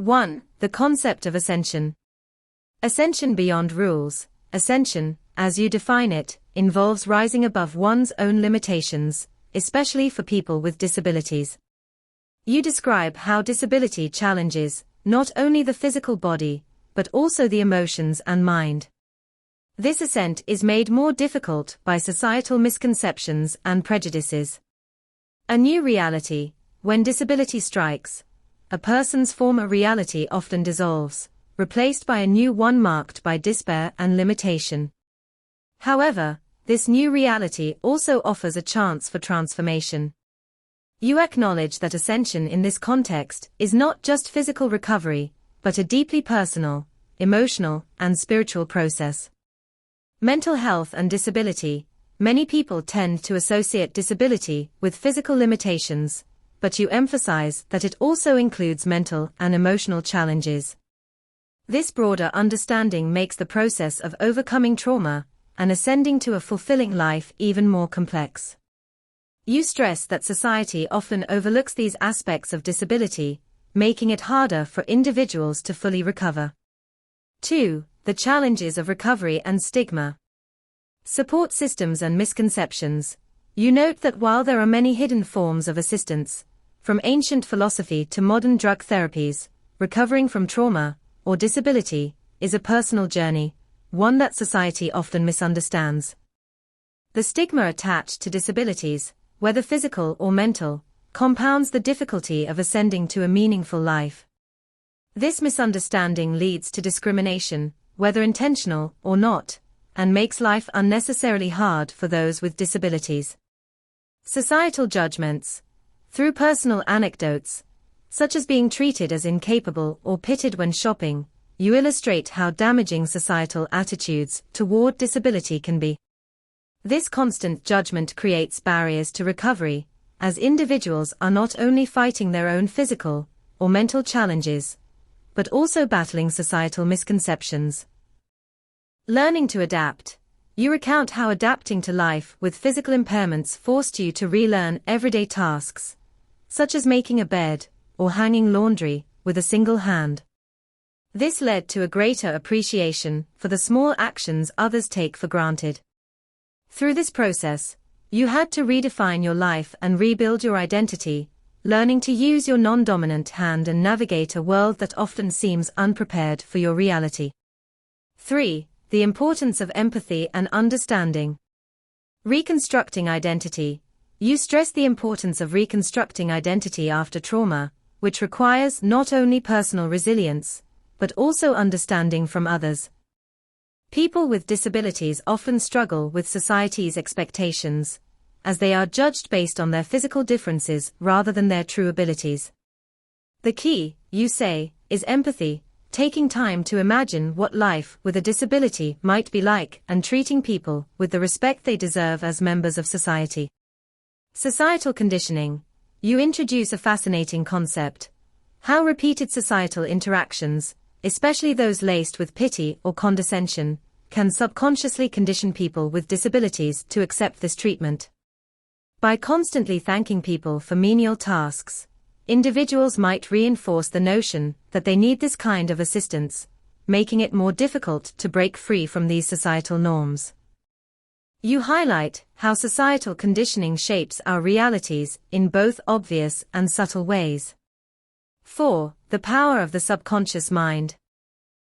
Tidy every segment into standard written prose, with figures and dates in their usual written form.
1. The concept of ascension. Ascension beyond rules. Ascension, as you define it, involves rising above one's own limitations, especially for people with disabilities. You describe how disability challenges not only the physical body, but also the emotions and mind. This ascent is made more difficult by societal misconceptions and prejudices. A new reality. When disability strikes, a person's former reality often dissolves, replaced by a new one marked by despair and limitation. However, this new reality also offers a chance for transformation. You acknowledge that ascension in this context is not just physical recovery, but a deeply personal, emotional, and spiritual process. Mental health and disability. Many people tend to associate disability with physical limitations, but you emphasize that it also includes mental and emotional challenges. This broader understanding makes the process of overcoming trauma and ascending to a fulfilling life even more complex. You stress that society often overlooks these aspects of disability, making it harder for individuals to fully recover. 2. The challenges of recovery and stigma. Support systems and misconceptions. You note that while there are many hidden forms of assistance, from ancient philosophy to modern drug therapies, recovering from trauma or disability is a personal journey, one that society often misunderstands. The stigma attached to disabilities, whether physical or mental, compounds the difficulty of ascending to a meaningful life. This misunderstanding leads to discrimination, whether intentional or not, and makes life unnecessarily hard for those with disabilities. Societal judgments. Through personal anecdotes, such as being treated as incapable or pitted when shopping, you illustrate how damaging societal attitudes toward disability can be. This constant judgment creates barriers to recovery, as individuals are not only fighting their own physical or mental challenges, but also battling societal misconceptions. Learning to adapt. You recount how adapting to life with physical impairments forced you to relearn everyday tasks, such as making a bed or hanging laundry with a single hand. This led to a greater appreciation for the small actions others take for granted. Through this process, you had to redefine your life and rebuild your identity, learning to use your non-dominant hand and navigate a world that often seems unprepared for your reality. 3. The importance of empathy and understanding. Reconstructing identity. You stress the importance of reconstructing identity after trauma, which requires not only personal resilience, but also understanding from others. People with disabilities often struggle with society's expectations, as they are judged based on their physical differences rather than their true abilities. The key, you say, is empathy, taking time to imagine what life with a disability might be like and treating people with the respect they deserve as members of society. Societal conditioning. You introduce a fascinating concept: how repeated societal interactions, especially those laced with pity or condescension, can subconsciously condition people with disabilities to accept this treatment. By constantly thanking people for menial tasks, individuals might reinforce the notion that they need this kind of assistance, making it more difficult to break free from these societal norms. You highlight how societal conditioning shapes our realities in both obvious and subtle ways. 4. The power of the subconscious mind.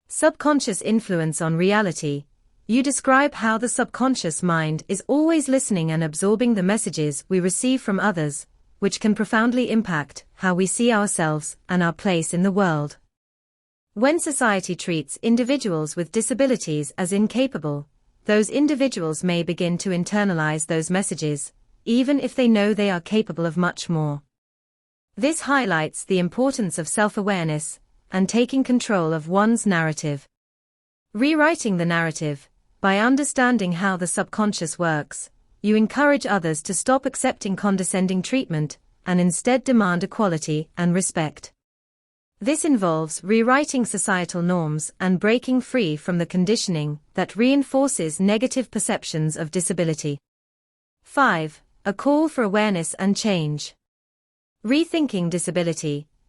Subconscious influence on reality. You describe how the subconscious mind is always listening and absorbing the messages we receive from others, which can profoundly impact how we see ourselves and our place in the world. When society treats individuals with disabilities as incapable, those individuals may begin to internalize those messages, even if they know they are capable of much more. This highlights the importance of self-awareness and taking control of one's narrative. Rewriting the narrative. By understanding how the subconscious works, you encourage others to stop accepting condescending treatment and instead demand equality and respect. This involves rewriting societal norms and breaking free from the conditioning that reinforces negative perceptions of disability. 5. A call for awareness and change. Rethinking disability.